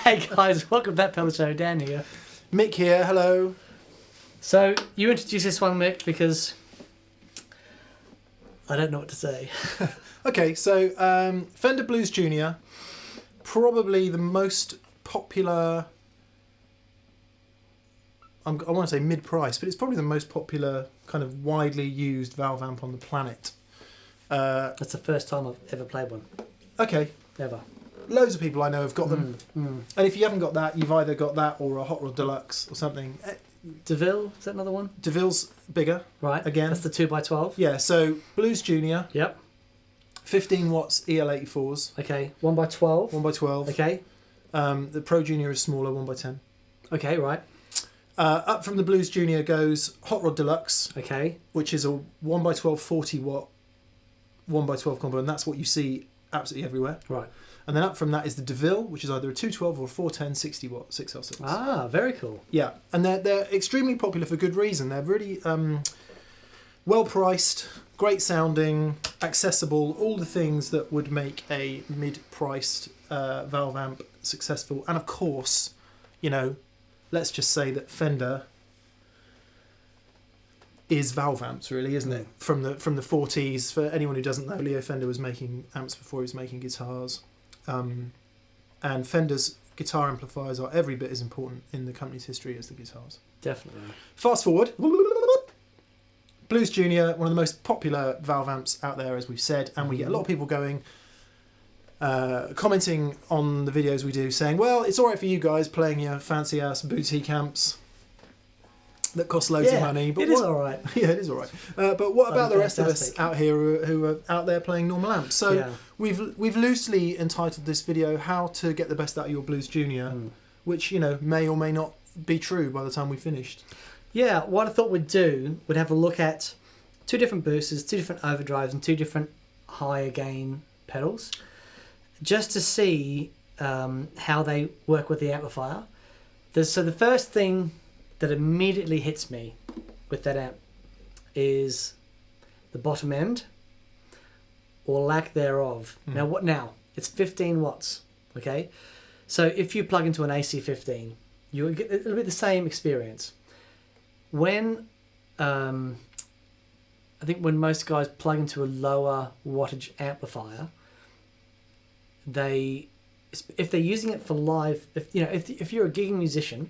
Hey guys, welcome back to the show. Dan here. Mick here, hello. So, you introduced this one, Mick, because I don't know what to say. Okay, so Fender Blues Junior, probably the most popular, I want to say mid-price, but it's probably the most popular kind of widely used valve amp on the planet. That's the first time I've ever played one. Okay. Ever. Loads of people I know have got them. And if you haven't got that, you've either got that or a Hot Rod Deluxe or something. DeVille, is that another one? DeVille's bigger. Right. Again. That's the 2x12. Yeah, so Blues Junior. Yep. 15 watts EL84s. Okay. 1x12. 1x12. Okay. The Pro Junior is smaller, 1x10. Okay, right. Up from the Blues Junior goes Hot Rod Deluxe. Okay. Which is a 1x12 40 watt 1x12 combo, and that's what you see absolutely everywhere. Right. And then up from that is the DeVille, which is either a 212 or a 410 60 watt 6L6. Ah, very cool. Yeah, and they're extremely popular for good reason. They're really well priced, great sounding, accessible, all the things that would make a mid-priced valve amp successful. And of course, you know, let's just say that Fender is valve amps, really, isn't it? From the 40s. For anyone who doesn't know, Leo Fender was making amps before he was making guitars. And Fender's guitar amplifiers are every bit as important in the company's history as the guitars. Definitely. Fast forward. Blues Junior, one of the most popular valve amps out there, as we've said, and we get a lot of people going, commenting on the videos we do, saying, well, it's all right for you guys playing your fancy-ass boutique amps that cost loads of money. But it is all right. Yeah, it is all right. But what about the rest of us out here who are out there playing normal amps? So we've loosely entitled this video "How to Get the Best Out of Your Blues Junior," which, you know, may or may not be true by the time we've finished. Yeah, what I thought we'd do would have a look at two different boosters, two different overdrives, and two different higher gain pedals, just to see how they work with the amplifier. So the first thing that immediately hits me with that amp is the bottom end, or lack thereof. Now it's 15 watts, okay? So if you plug into an AC15, you'll get, it'll be the same experience. When I think when most guys plug into a lower wattage amplifier, if they're using it for live, if you're a gigging musician,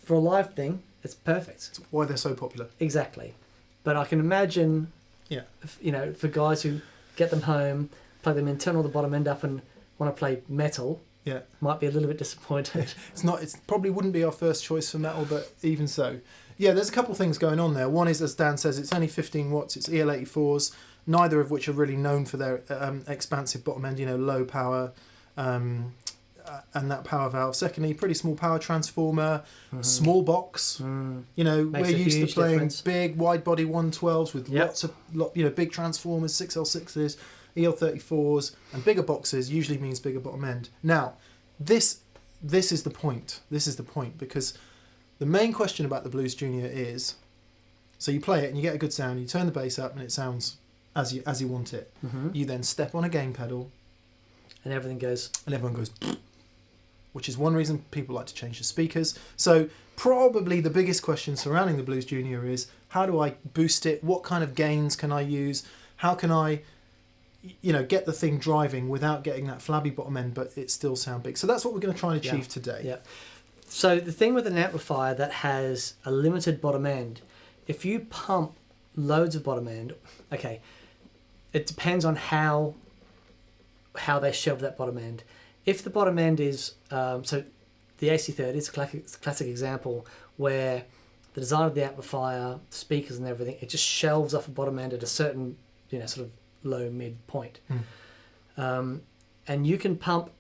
for a live thing, it's perfect. That's why they're so popular. Exactly. But I can imagine, for guys who get them home, plug them in, turn all the bottom end up and want to play metal, might be a little bit disappointed. It probably wouldn't be our first choice for metal, but even so. Yeah, there's a couple of things going on there. One is, as Dan says, it's only 15 watts, it's EL84s, neither of which are really known for their expansive bottom end, low power, and that power valve. Secondly, pretty small power transformer, small box. We're used to playing big wide body 112s with lots of big transformers, 6L6s, EL34s, and bigger boxes usually means bigger bottom end. Now, this is the point. This is the point, because the main question about the Blues Junior is, so you play it and you get a good sound, you turn the bass up and it sounds as you want it. You then step on a gain pedal, and everyone goes, which is one reason people like to change the speakers. So probably the biggest question surrounding the Blues Junior is, how do I boost it? What kind of gains can I use? How can I, get the thing driving without getting that flabby bottom end, but it still sound big? So that's what we're going to try and achieve today. Yeah. So the thing with an amplifier that has a limited bottom end, if you pump loads of bottom end, okay, it depends on how they shelve that bottom end. If the bottom end is, so the AC30 is a classic example where the design of the amplifier, the speakers and everything, it just shelves off a bottom end at a certain, sort of low mid point. And you can pump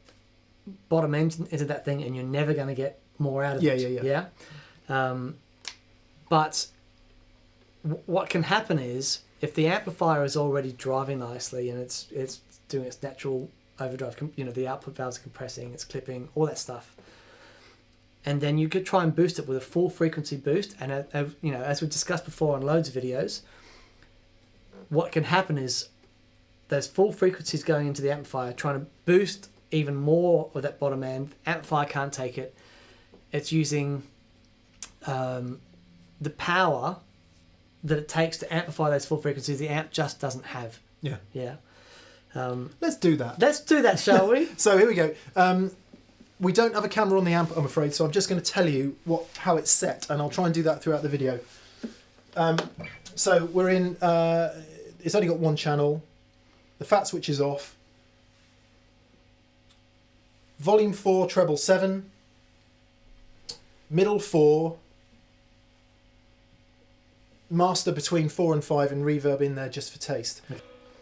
bottom end into that thing and you're never going to get more out of it. Yeah. But what can happen is, if the amplifier is already driving nicely and it's doing its natural overdrive, the output valves are compressing, it's clipping, all that stuff, and then you could try and boost it with a full frequency boost, and as we discussed before on loads of videos, what can happen is those full frequencies going into the amplifier trying to boost even more of that bottom end. Amplifier can't take it. It's using the power that it takes to amplify those full frequencies. The amp just doesn't have. Yeah. Yeah. Let's do that. Let's do that, shall we? So here we go. We don't have a camera on the amp, I'm afraid, so I'm just going to tell you how it's set, and I'll try and do that throughout the video. So we're in, it's only got one channel, the fat switch is off, volume 4, treble 7, middle 4, master between 4 and 5, and reverb in there just for taste.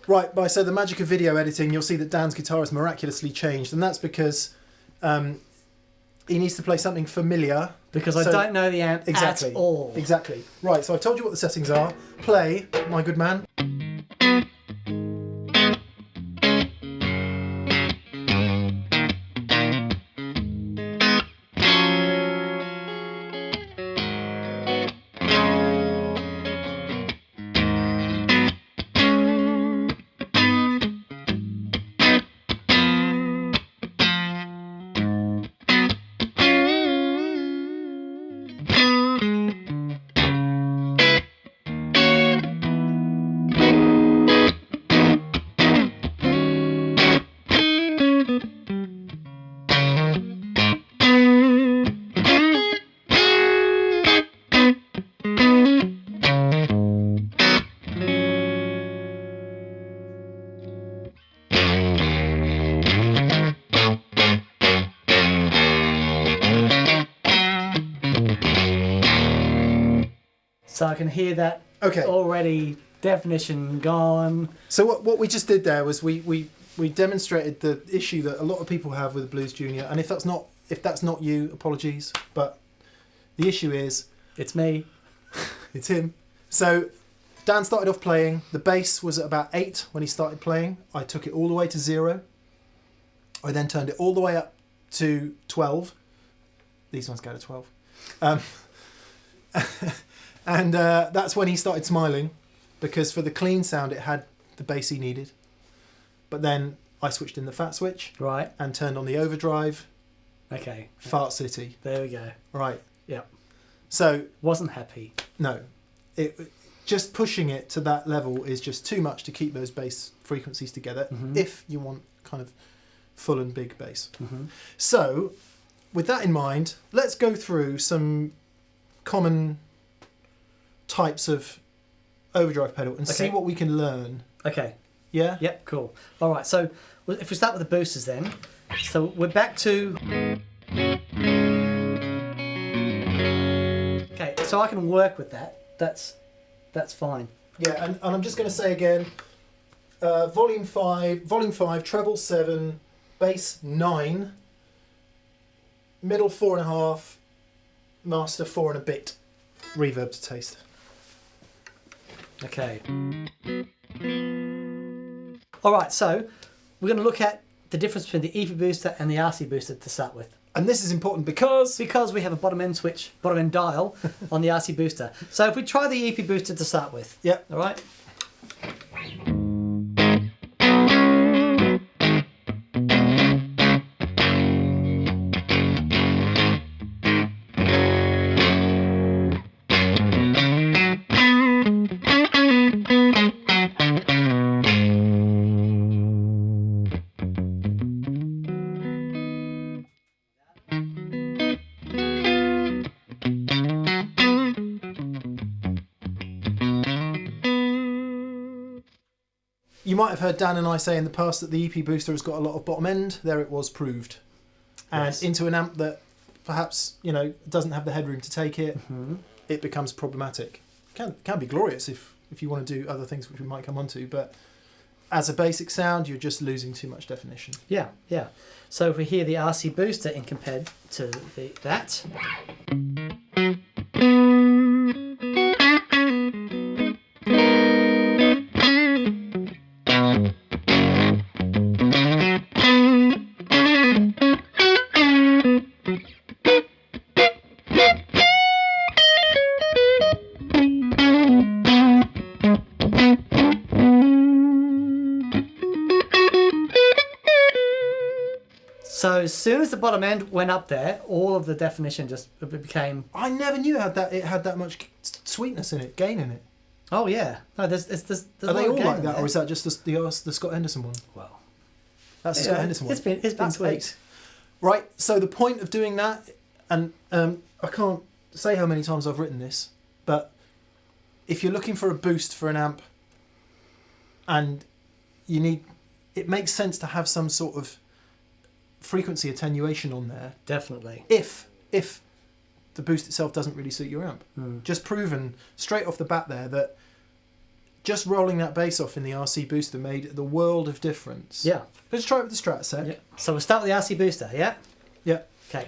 Right, by so the magic of video editing, you'll see that Dan's guitar has miraculously changed, and that's because he needs to play something familiar. Because I don't know the amp at all. Exactly. Right, so I've told you what the settings are. Play, my good man. So I can hear that already, definition gone. So what we just did there was we demonstrated the issue that a lot of people have with the Blues Junior, and if that's not you, apologies, but the issue is... It's me. It's him. So Dan started off playing, the bass was at about 8 when he started playing. I took it all the way to 0. I then turned it all the way up to 12. These ones go to 12. And that's when he started smiling, because for the clean sound it had the bass he needed. But then I switched in the fat switch. Right. And turned on the overdrive. Okay. Fart City. There we go. Right. Yep. So... Wasn't happy. No. Just pushing it to that level is just too much to keep those bass frequencies together if you want kind of full and big bass. So, with that in mind, let's go through some common types of overdrive pedal and see what we can learn. Okay. Yeah? Yep, cool. All right, so if we start with the boosters then, so we're back to... Okay, so I can work with that. That's fine. Yeah, and I'm just going to say again, volume 5, treble 7, bass 9, middle 4.5, master 4 and a bit, reverb to taste. Okay. All right, so we're going to look at the difference between the EP booster and the RC booster to start with. And this is important because we have a bottom end switch, bottom end dial on the RC booster. So if we try the EP booster to start with. Yep. All right. You might have heard Dan and I say in the past that the EP booster has got a lot of bottom end. There it was proved. And Yes. into an amp that perhaps, doesn't have the headroom to take it, it becomes problematic. Can be glorious if you want to do other things which we might come on to, but as a basic sound, you're just losing too much definition. Yeah, yeah. So if we hear the RC booster in compared to that. So as soon as the bottom end went up there, all of the definition just became. I never knew it had that much sweetness in it, gain in it. Oh yeah, no, there's Are they all like that, or is that just the Scott Henderson one? Well, that's the Scott Henderson one. It's been tweaked. Right. So the point of doing that, and I can't say how many times I've written this, but if you're looking for a boost for an amp, and it makes sense to have some sort of frequency attenuation on there. Definitely. If the boost itself doesn't really suit your amp. Just proven straight off the bat there that just rolling that bass off in the RC booster made the world of difference. Yeah. Let's try it with the Strat sec. Yeah. So we'll start with the RC booster, yeah? Yeah. Okay.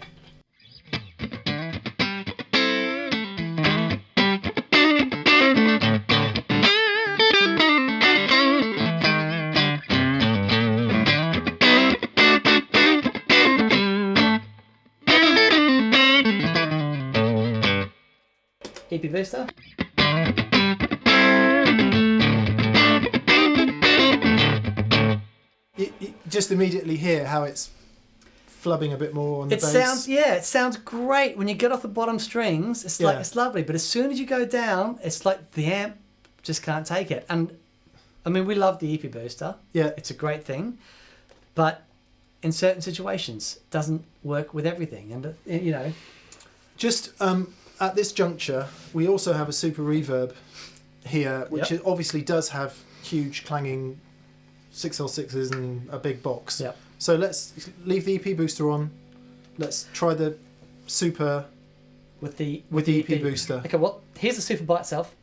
EP Booster. You just immediately hear how it's flubbing a bit more on the bass. It sounds great when you get off the bottom strings. It's like it's lovely, but as soon as you go down, it's like the amp just can't take it. And I mean, we love the EP Booster. Yeah, it's a great thing, but in certain situations, it doesn't work with everything. And you know, just at this juncture, we also have a Super Reverb here, which obviously does have huge clanging 6L6s and a big box. Yep. So let's leave the EP Booster on. Let's try the Super with the EP Booster. Okay, well, here's the Super by itself.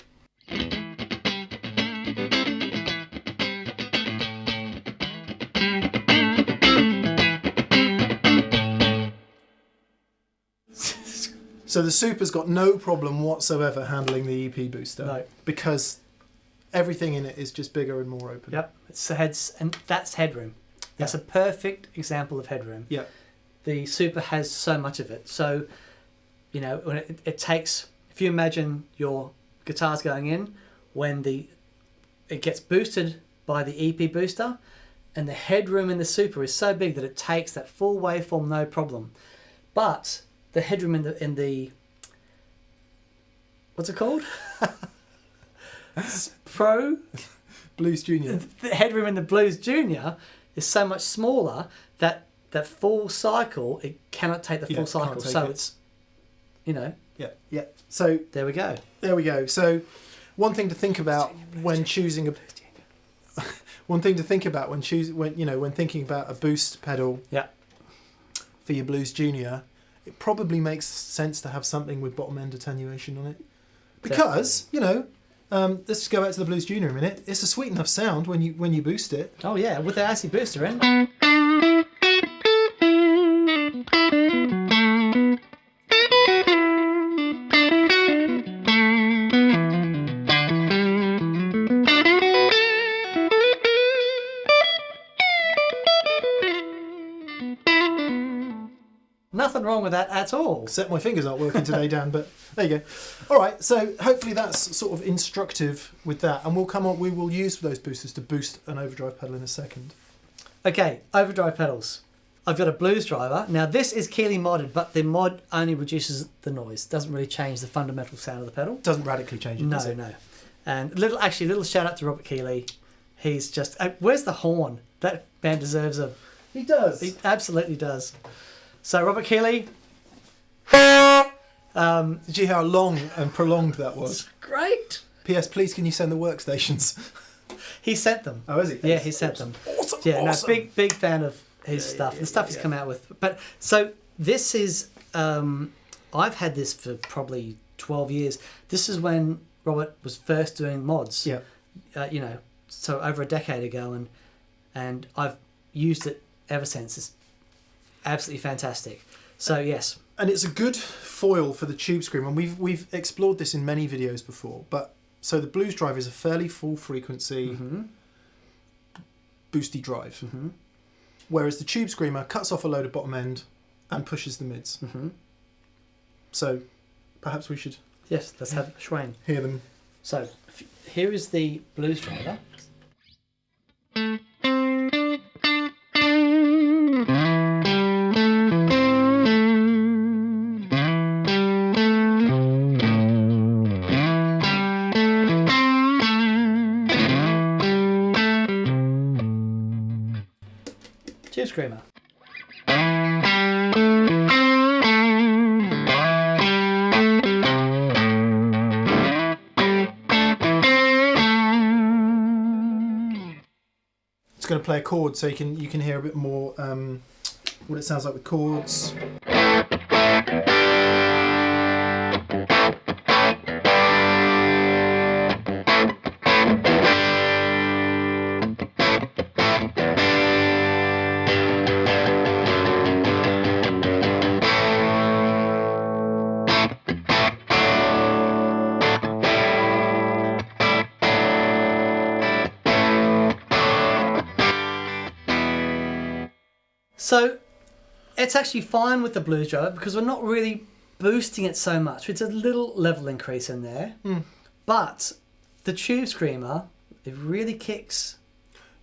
So the Super's got no problem whatsoever handling the EP Booster. No. Because everything in it is just bigger and more open. Yep. It's the heads, and that's headroom. That's a perfect example of headroom. Yeah. The Super has so much of it. So, you know, when it takes, if you imagine your guitars going in, when it gets boosted by the EP Booster, and the headroom in the Super is so big that it takes that full waveform no problem. But the headroom in the what's it called? Pro Blues Junior. The headroom in the Blues Junior is so much smaller that full cycle, it cannot take the full cycle. So it's, you know. Yeah. So there we go. There we go. So one thing to think about when choosing when thinking about a boost pedal. Yeah. For your Blues Junior, it probably makes sense to have something with bottom end attenuation on it, because let's just go back to the Blues Junior a minute. It's a sweet enough sound when you boost it. Oh yeah, with the RC Booster in. Nothing wrong with that at all. Except my fingers aren't working today, Dan, but there you go. All right, so hopefully that's sort of instructive with that, and we will use those boosters to boost an overdrive pedal in a second. Okay, overdrive pedals. I've got a Blues driver. Now this is Keeley modded, but the mod only reduces the noise. Doesn't really change the fundamental sound of the pedal. Doesn't radically change it, does it? No. And little shout out to Robert Keeley. He's just, where's the horn? That man deserves a... He does. He absolutely does. So Robert Keeley. Did you hear how long and prolonged that was? Great. P.S. Please, can you send the workstations? He sent them. Oh, is he? Yeah, he sent them. Awesome. Yeah, awesome. No, big fan of his stuff. The stuff he's come out with. But so this is, I've had this for probably 12 years. This is when Robert was first doing mods. Yeah. So over a decade ago, and I've used it ever since. It's absolutely fantastic. So yes. And it's a good foil for the Tube Screamer, and we've explored this in many videos before. But so the Blues drive is a fairly full frequency boosty drive, whereas the Tube Screamer cuts off a load of bottom end and pushes the mids. So perhaps we should let's have a Schwain. Hear them. So here is the Blues driver. Screamer. It's going to play a chord, so you can hear a bit more what it sounds like with chords. So it's actually fine with the Blues Driver because we're not really boosting it so much. It's a little level increase in there. But the Tube Screamer, it really kicks,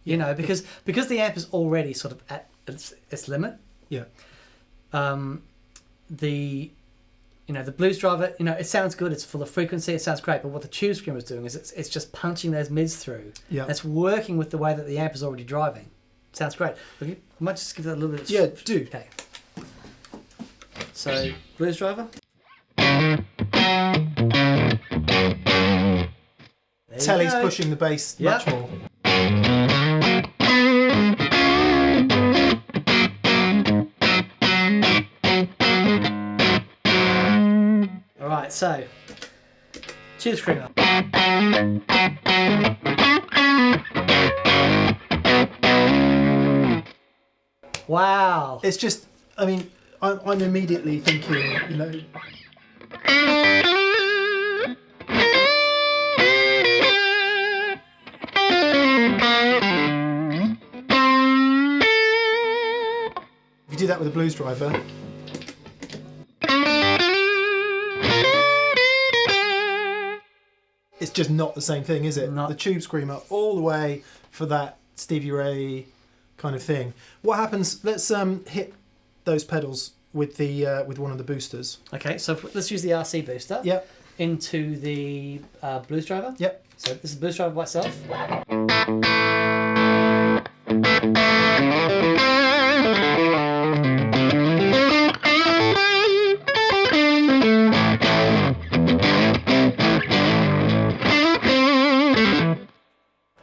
you know, because the amp is already sort of at its limit. Yeah. The Blues Driver, you know, it sounds good. It's full of frequency. It sounds great. But what the Tube Screamer is doing is it's just punching those mids through. Yeah. It's working with the way that the amp is already driving. Sounds great. I might just give that a little bit of... Yeah, do. Okay. So, Blues Driver. Telly's pushing the bass much more. Alright, so, Tube Screamer. Wow. It's just, I mean, I'm immediately thinking, you know... If you do that with a Blues Driver... It's just not the same thing, is it? Not. The Tube Screamer all the way for that Stevie Ray kind of thing. What happens? Let's hit those pedals with the with one of the boosters. Okay, so let's use the RC booster. Yep. Into the Blues Driver. Yep. So this is Blues Driver by itself.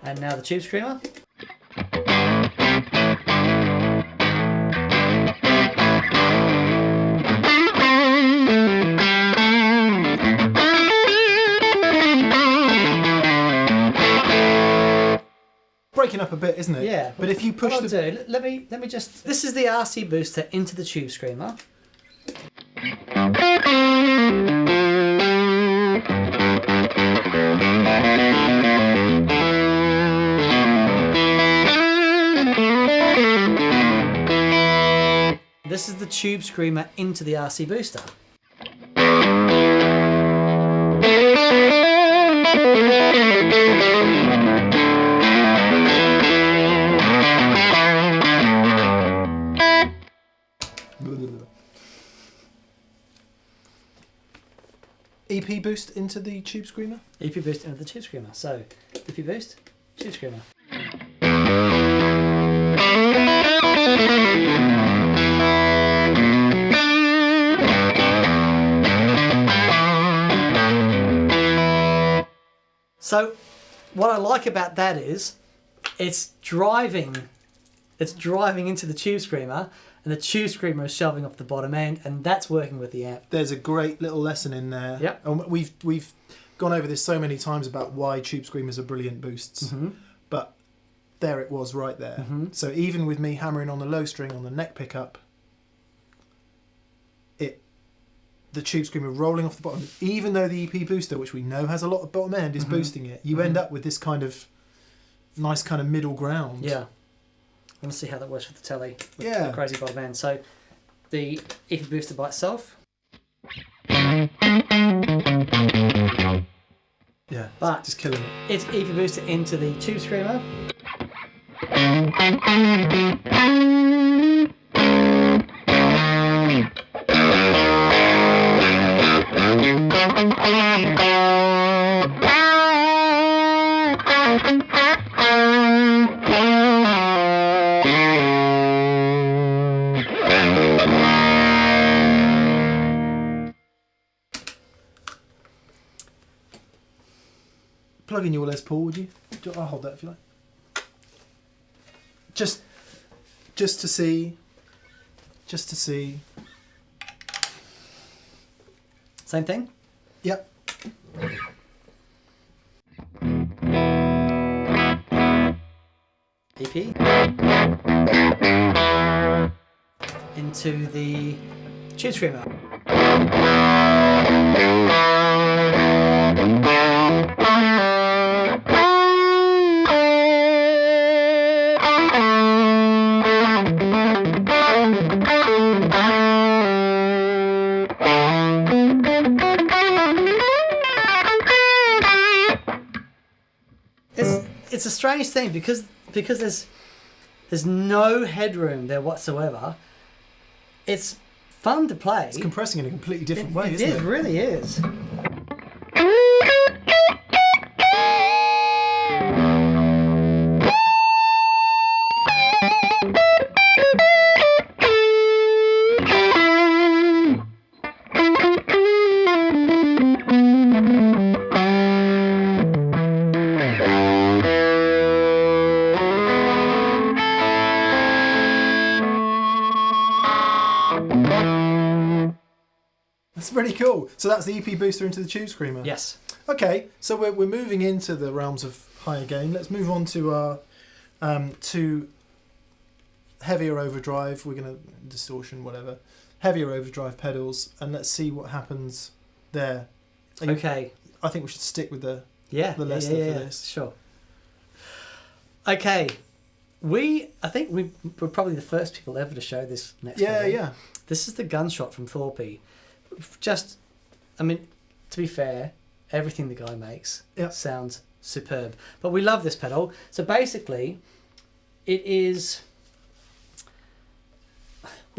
And now the Tube Screamer. Breaking up a bit, isn't it? Yeah. But if you push what I'll do, let me just... This is the RC booster into the Tube Screamer. This is the Tube Screamer into the RC booster. EP boost into the Tube Screamer? EP boost into the Tube Screamer. So, EP boost, Tube Screamer. So, what I like about that is, it's driving into the Tube Screamer, and the Tube Screamer is shoving off the bottom end, and that's working with the amp. There's a great little lesson in there. Yep. And we've gone over this so many times about why Tube Screamers are brilliant boosts. But there it was right there. So even with me hammering on the low string on the neck pickup, the Tube Screamer rolling off the bottom, even though the EP booster, which we know has a lot of bottom end, is boosting it, you end up with this kind of nice kind of middle ground. Yeah. I want to see how that works with the telly, with Yeah. the crazy bottom end. So, the EP booster by itself. Yeah, But just killing it. it's EP booster into the Tube Screamer. Plug in your Les Paul, would you? I'll hold that if you like. Just to see. Same thing? Yep. EP. Into the Tube Screamer. It's a strange thing because there's no headroom there whatsoever. It's fun to play. It's compressing in a completely different way, isn't it? It really is. That's pretty cool. So that's the EP Booster into the Tube Screamer? Yes. Okay, so we're moving into the realms of higher gain. Let's move on to our to heavier overdrive. We're going to distortion, whatever. Heavier overdrive pedals, and let's see what happens there. Okay. I think we should stick with the the Lester for this. Sure. Okay. I think we're probably the first people ever to show this next pedal. Yeah. This is the Gunshot from Thorpy. To be fair, everything the guy makes sounds superb. But we love this pedal. So basically, we've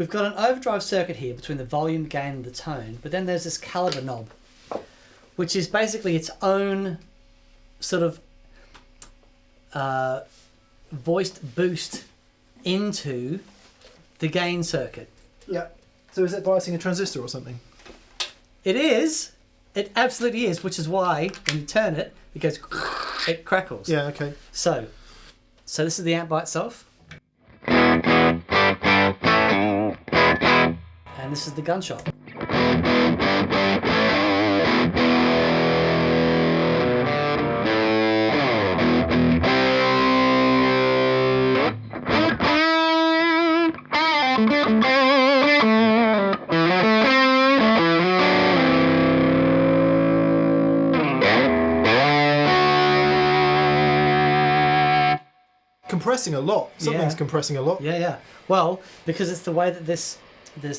got an overdrive circuit here between the volume, gain, and the tone. But then there's this caliber knob, which is basically its own sort of voiced boost into the gain circuit. Yeah. So is it biasing a transistor or something? It is. It absolutely is, which is why when you turn it, it goes, it crackles. Yeah, okay. So this is the amp by itself. And this is the Gunshot. Compressing a lot. Something's compressing a lot. Yeah. Well, because it's the way that this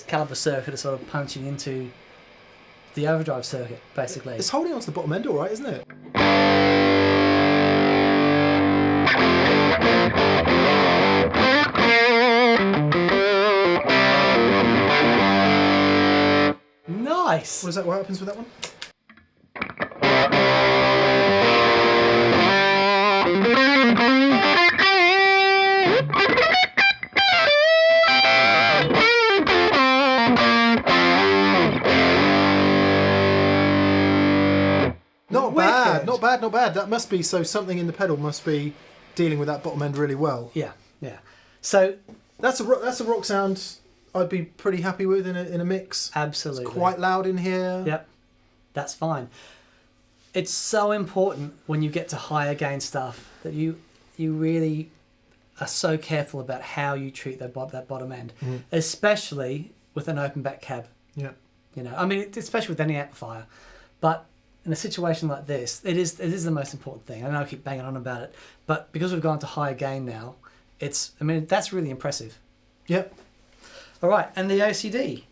caliber circuit is sort of punching into the overdrive circuit, basically. It's holding onto the bottom end all right, isn't it? Nice. What happens with that one? Not bad. That must be, so something in the pedal must be dealing with that bottom end really well. Yeah. So that's a rock sound I'd be pretty happy with in a mix. Absolutely. It's quite loud in here. Yep. That's fine. It's so important when you get to higher gain stuff that you really are so careful about how you treat that bottom end, especially with an open back cab. Yeah. Especially with any amplifier, but in a situation like this, it is the most important thing. I know I keep banging on about it, but because we've gone to higher gain now, that's really impressive. Yep. All right, and the OCD.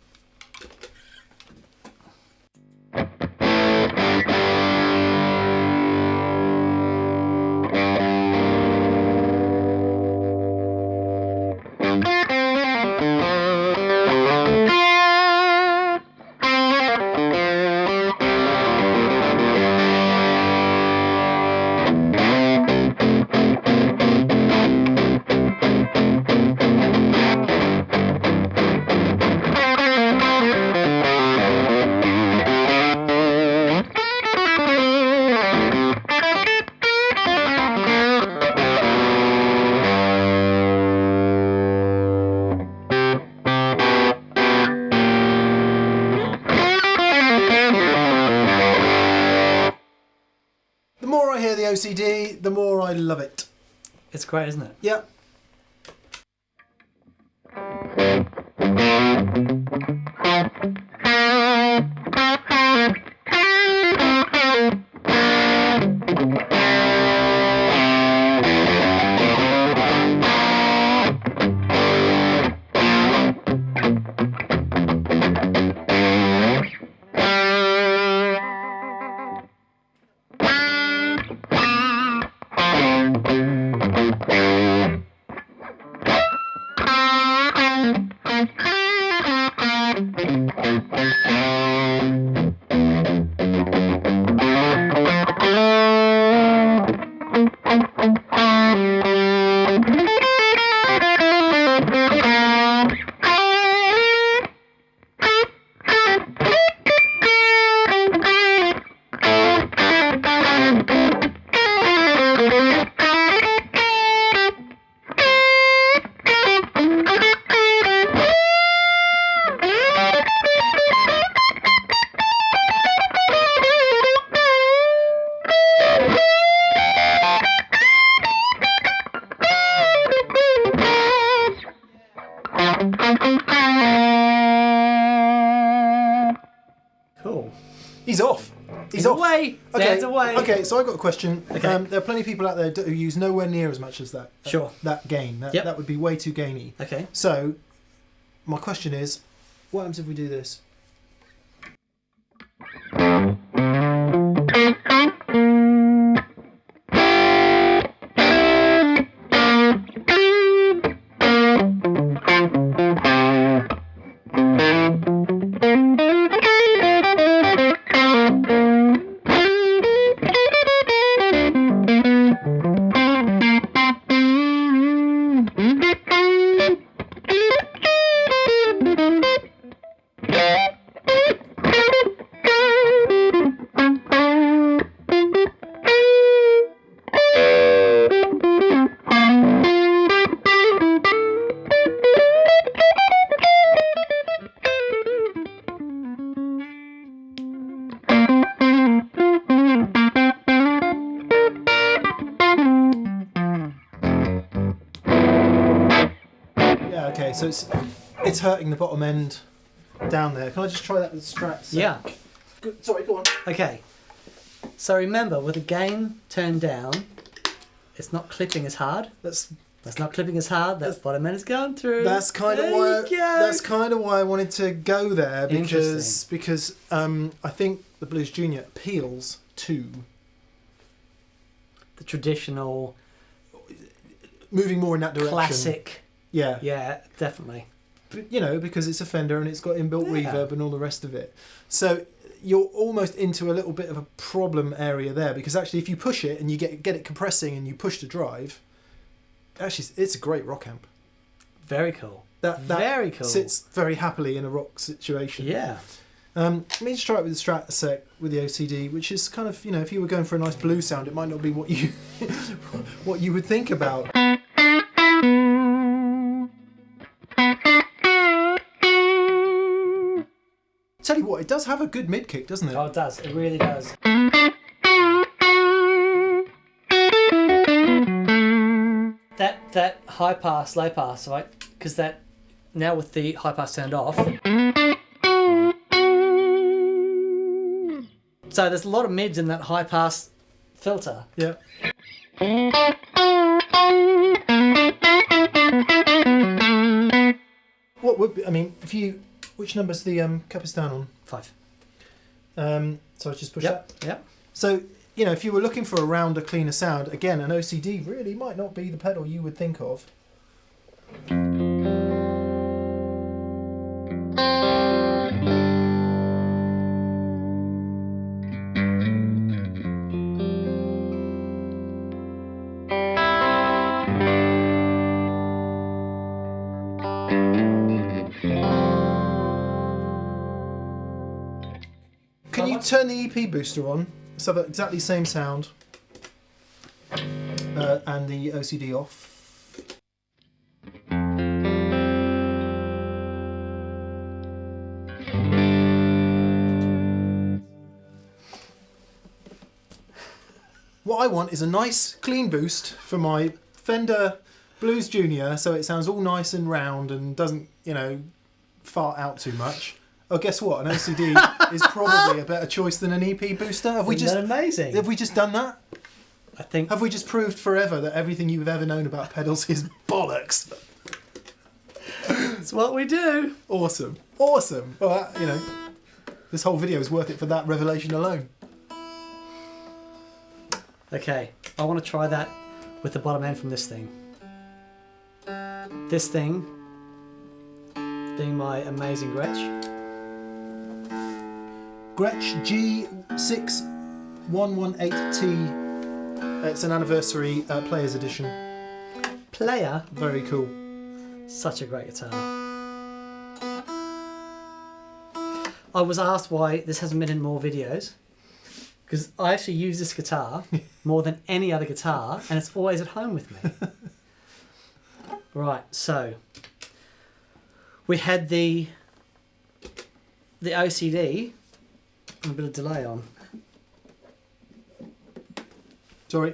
OCD, the more I love it. It's great, isn't it? Yep. Cool. He's off. He's away. Okay. Dan's away. Okay, so I've got a question. Okay. There are plenty of people out there who use nowhere near as much as that. Sure. That gain. That, Yep. that would be way too gainy. Okay. So, my question is, what happens if we do this? Okay, so it's hurting the bottom end down there. Can I just try that with the Strats? Yeah. Good. Sorry, go on. Okay. So remember, with the gain turned down, it's not clipping as hard. That's not clipping as hard. That bottom end is going through. That's kind of why I wanted to go there, because I think the Blues Junior appeals to the traditional, moving more in that direction. classic. Yeah. Yeah, definitely. But, you know, because it's a Fender and it's got inbuilt reverb and all the rest of it. So you're almost into a little bit of a problem area there, because actually if you push it and you get it compressing and you push the drive, actually it's a great rock amp. Very cool. That very cool. Sits very happily in a rock situation. Yeah. Let me just try it with the Strat a sec with the OCD, which is kind of, you know, if you were going for a nice blues sound, it might not be what you what you would think about. Tell you what, it does have a good mid kick, doesn't it? Oh, it does. It really does. That high pass, low pass, right? Because that now with the high pass turned off. So there's a lot of mids in that high pass filter. Yeah. What would be, I mean, if you, which number's the Capistan on? 5. So I just push that. Yep. So, you know, if you were looking for a rounder, cleaner sound, again, an OCD really might not be the pedal you would think of. Can you turn the EP booster on? Let's have exactly the same sound. And the OCD off. What I want is a nice clean boost for my Fender Blues Junior, so it sounds all nice and round and doesn't, you know, fart out too much. Oh, guess what? An OCD is probably a better choice than an EP Booster. Have we just amazing? Have we just done that? I think. Have we just proved forever that everything you've ever known about pedals is bollocks? It's what we do. Awesome. Awesome. Well, you know, this whole video is worth it for that revelation alone. Okay, I want to try that with the bottom end from this thing. This thing being my amazing Gretsch. Gretsch G6118T. It's an anniversary player's edition. Player? Very cool. Such a great guitar. I was asked why this hasn't been in more videos, because I actually use this guitar more than any other guitar, and it's always at home with me. Right, so we had the OCD and a bit of delay on. Sorry.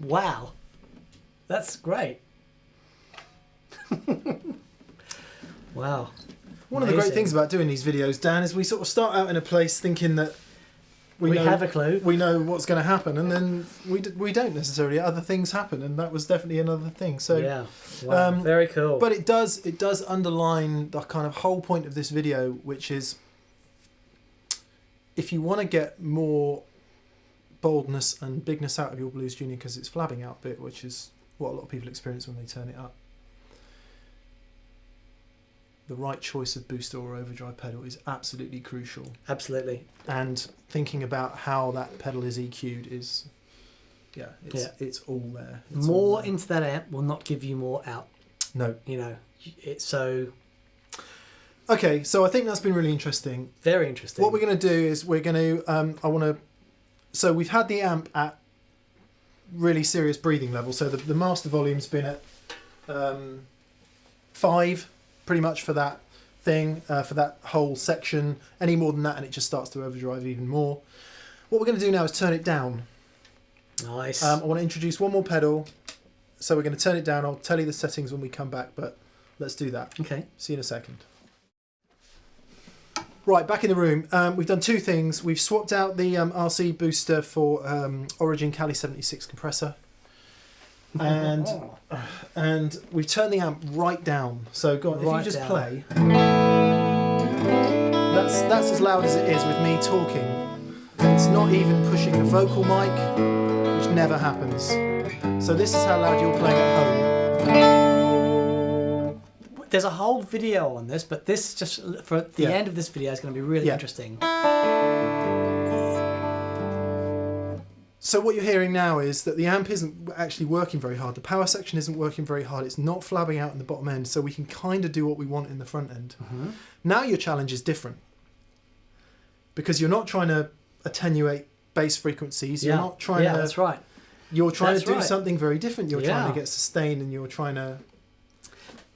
Wow, that's great. Wow. One of the great things about doing these videos, Dan, is we sort of start out in a place thinking that we know, have a clue. We know what's going to happen, and then we don't necessarily. Other things happen, and that was definitely another thing. So yeah, wow. Very cool. But it does underline the kind of whole point of this video, which is if you want to get more boldness and bigness out of your Blues Junior, because it's flabbing out a bit, which is what a lot of people experience when they turn it up. The right choice of booster or overdrive pedal is absolutely crucial. Absolutely. And thinking about how that pedal is EQ'd is, it's all there. It's more all there. into that amp will not give you more out. No. You know, it's so... Okay, so I think that's been really interesting. Very interesting. What we're going to do is we're going to... So we've had the amp at really serious breathing level. So the master volume's been at 5, pretty much for that thing, for that whole section. Any more than that and it just starts to overdrive even more. What we're going to do now is turn it down. Nice. I want to introduce one more pedal. So we're going to turn it down. I'll tell you the settings when we come back, but let's do that. Okay. See you in a second. Right, back in the room. We've done two things. We've swapped out the RC booster for Origin Cali 76 compressor. And we've turned the amp right down. So go on, if you just play. That's as loud as it is with me talking. It's not even pushing the vocal mic, which never happens. So this is how loud you're playing at home. There's a whole video on this, but this just for the end of this video is going to be really interesting. So what you're hearing now is that the amp isn't actually working very hard. The power section isn't working very hard. It's not flabbing out in the bottom end, so we can kind of do what we want in the front end. Now your challenge is different. Because you're not trying to attenuate bass frequencies. You're not trying to... that's right. You're trying to do something very different. You're trying to get sustain, and you're trying to...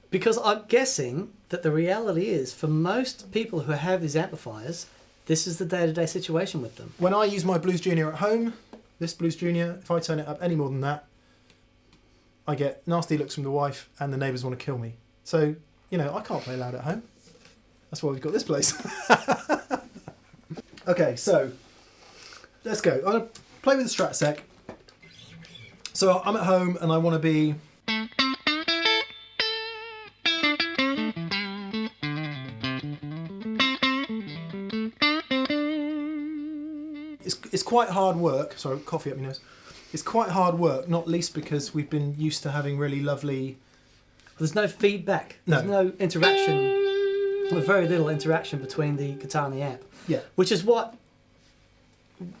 Because I'm guessing that the reality is, for most people who have these amplifiers, this is the day-to-day situation with them. When I use my Blues Junior at home, this Blues Junior, if I turn it up any more than that, I get nasty looks from the wife and the neighbours want to kill me. So, you know, I can't play loud at home. That's why we've got this place. Okay, so let's go. I'm going to play with the Strat Sec. So I'm at home and I want to be... It's quite hard work. Sorry, coffee up my nose. It's quite hard work, not least because we've been used to having really lovely... There's no feedback. There's no interaction. Or very little interaction between the guitar and the amp. Yeah. Which is what,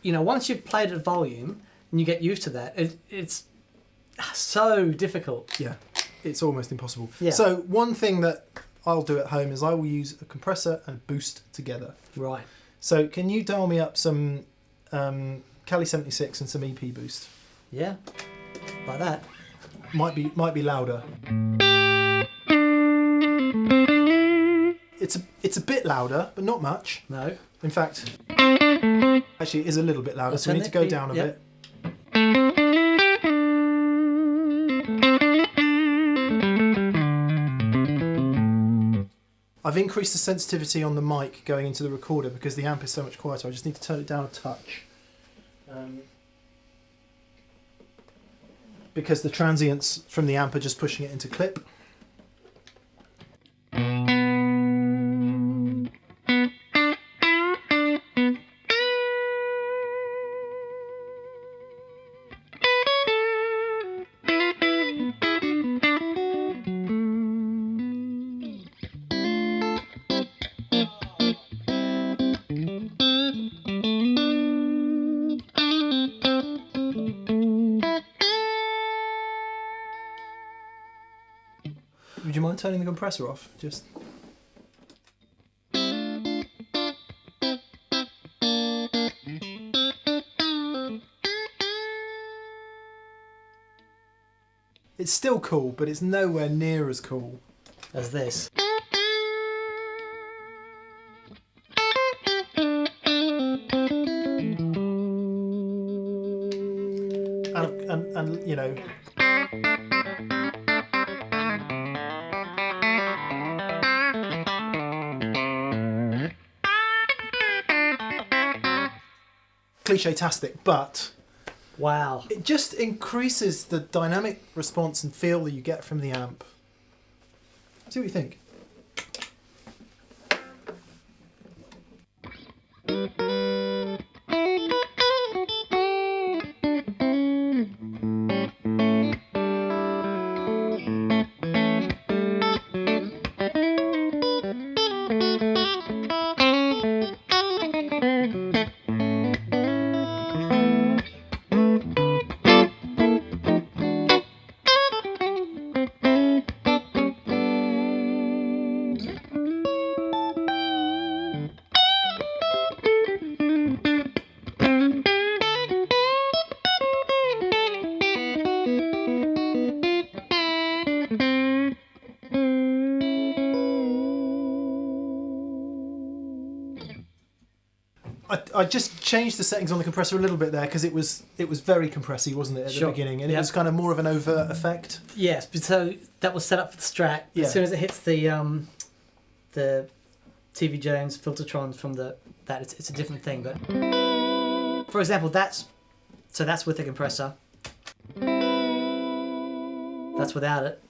you know, once you've played at volume and you get used to that, it's so difficult. Yeah, it's almost impossible. Yeah. So one thing that I'll do at home is I will use a compressor and a boost together. Right. So can you dial me up some Cali 76 and some EP Boost? Yeah, like that. Might be louder. It's a bit louder, but not much. No. In fact, actually it is a little bit louder, so we need to go down a bit. I've increased the sensitivity on the mic going into the recorder because the amp is so much quieter. I just need to turn it down a touch. Because the transients from the amp are just pushing it into clip. Would you mind turning the compressor off? Just... It's still cool, but it's nowhere near as cool as this. And you know... cliche-tastic, but wow, it just increases the dynamic response and feel that you get from the amp. See what you think. I just changed the settings on the compressor a little bit there because it was very compressy, wasn't it, at the beginning, and it was kind of more of an overt effect. Yes, so that was set up for the Strat. Yeah. As soon as it hits the TV Jones Filtertrons from that. It's a different thing. But for example, that's with the compressor. That's without it.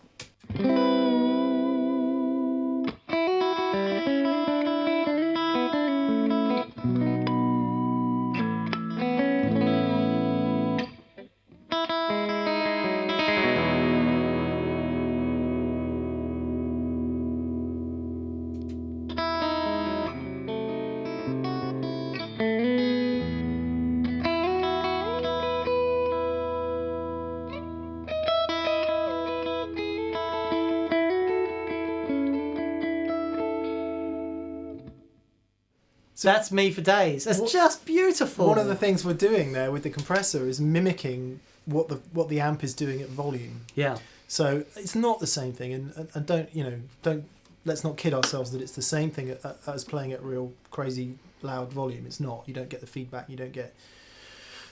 So that's me for days. That's just beautiful. One of the things we're doing there with the compressor is mimicking what the amp is doing at volume. Yeah. So it's not the same thing, and don't let's not kid ourselves that it's the same thing as playing at real crazy loud volume. It's not. You don't get the feedback. You don't get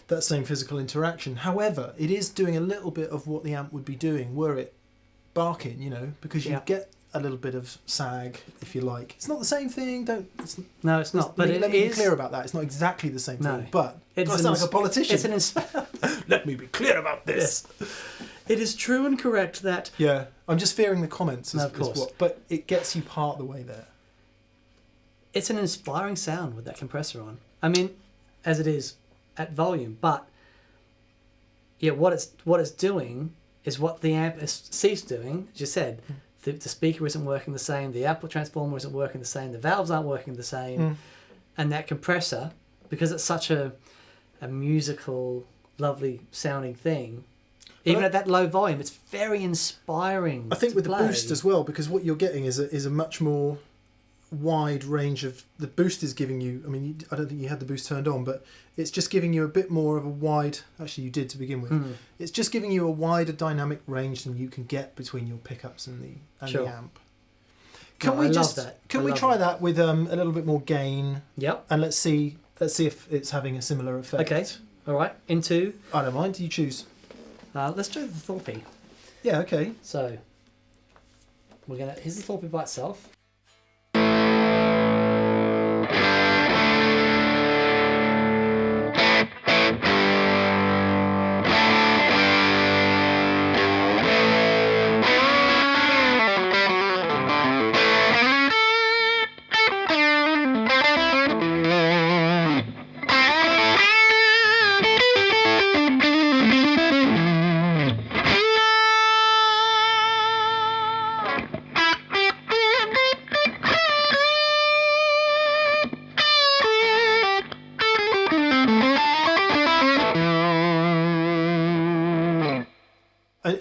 that same physical interaction. However, it is doing a little bit of what the amp would be doing were it barking, because you get a little bit of sag, if you like. It's not the same thing. No, it's not. But let me be clear about that. It's not exactly the same thing. But I sound like a politician. Let me be clear about this. Yes. It is true and correct that. Yeah, I'm just fearing the comments. Of course. But it gets you part of the way there. It's an inspiring sound with that compressor on. I mean, as it is at volume, but yeah, what it's doing is what the amp has ceased doing. As you said. The speaker isn't working the same, the output transformer isn't working the same, the valves aren't working the same, and that compressor, because it's such a musical, lovely sounding thing, even at that low volume, it's very inspiring. I think with play. The boost as well, because what you're getting is a much more wide range of the boost is giving you. I mean, I don't think you had the boost turned on, but it's just giving you a bit more of a wide. Actually, you did to begin with. It's just giving you a wider dynamic range than you can get between your pickups and the amp. Can we try that with a little bit more gain? Yep. And let's see if it's having a similar effect. Okay. All right. Into. I don't mind. You choose. Let's do the Thorpy. Yeah. Okay. So here's the Thorpy by itself.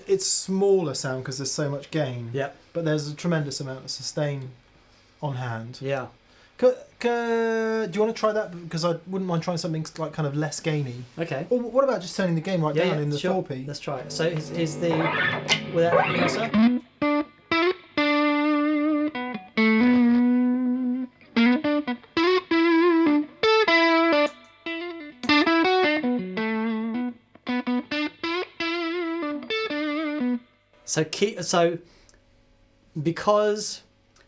It's smaller sound because there's so much gain. Yeah. But there's a tremendous amount of sustain on hand. Yeah. Do you want to try that? Because I wouldn't mind trying something like kind of less gainy. Okay. Or what about just turning the gain down in the Thorpy? Let's try it. So here's the without the compressor. So because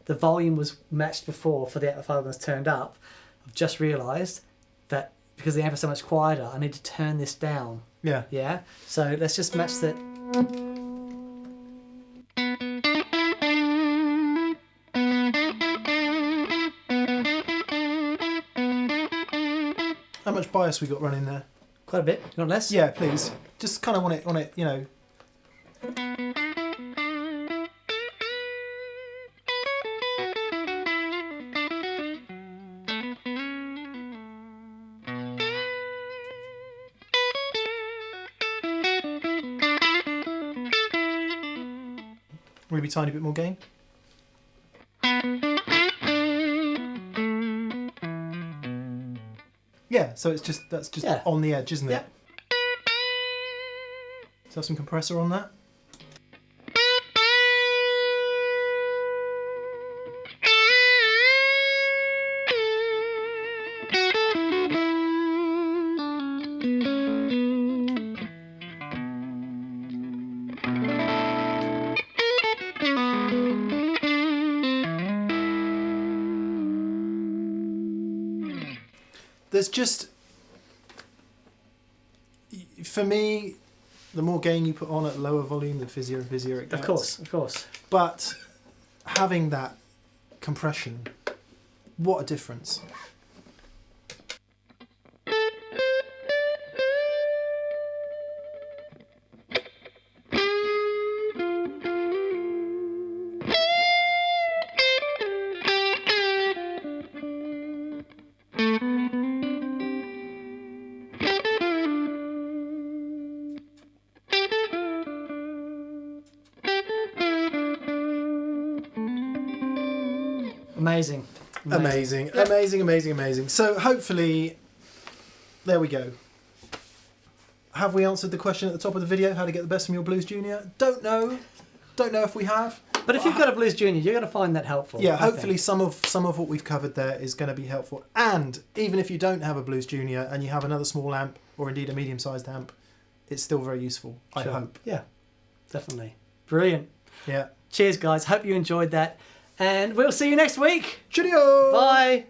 the volume was matched before for the amplifier was turned up, I've just realised that because the amp is so much quieter, I need to turn this down. Yeah. Yeah. So let's just match that. How much bias we got running there? Quite a bit. You want less? Yeah, please. Just kind of want it, Maybe a tiny bit more gain. Yeah, so that's just on the edge, isn't it? Yeah. Let's have some compressor on that. there's just, for me, the more gain you put on at lower volume, the fizzier and fizzier it gets. Of course. But having that compression, what a difference. Amazing. Amazing. So hopefully, there we go. Have we answered the question at the top of the video, how to get the best from your Blues Junior? Don't know if we have. But if you've got a Blues Junior, you're going to find that helpful. Yeah, hopefully some of what we've covered there is going to be helpful. And even if you don't have a Blues Junior and you have another small amp, or indeed a medium-sized amp, it's still very useful, I hope. Yeah, definitely. Brilliant. Yeah. Cheers, guys. Hope you enjoyed that. And we'll see you next week. Cheerio! Bye.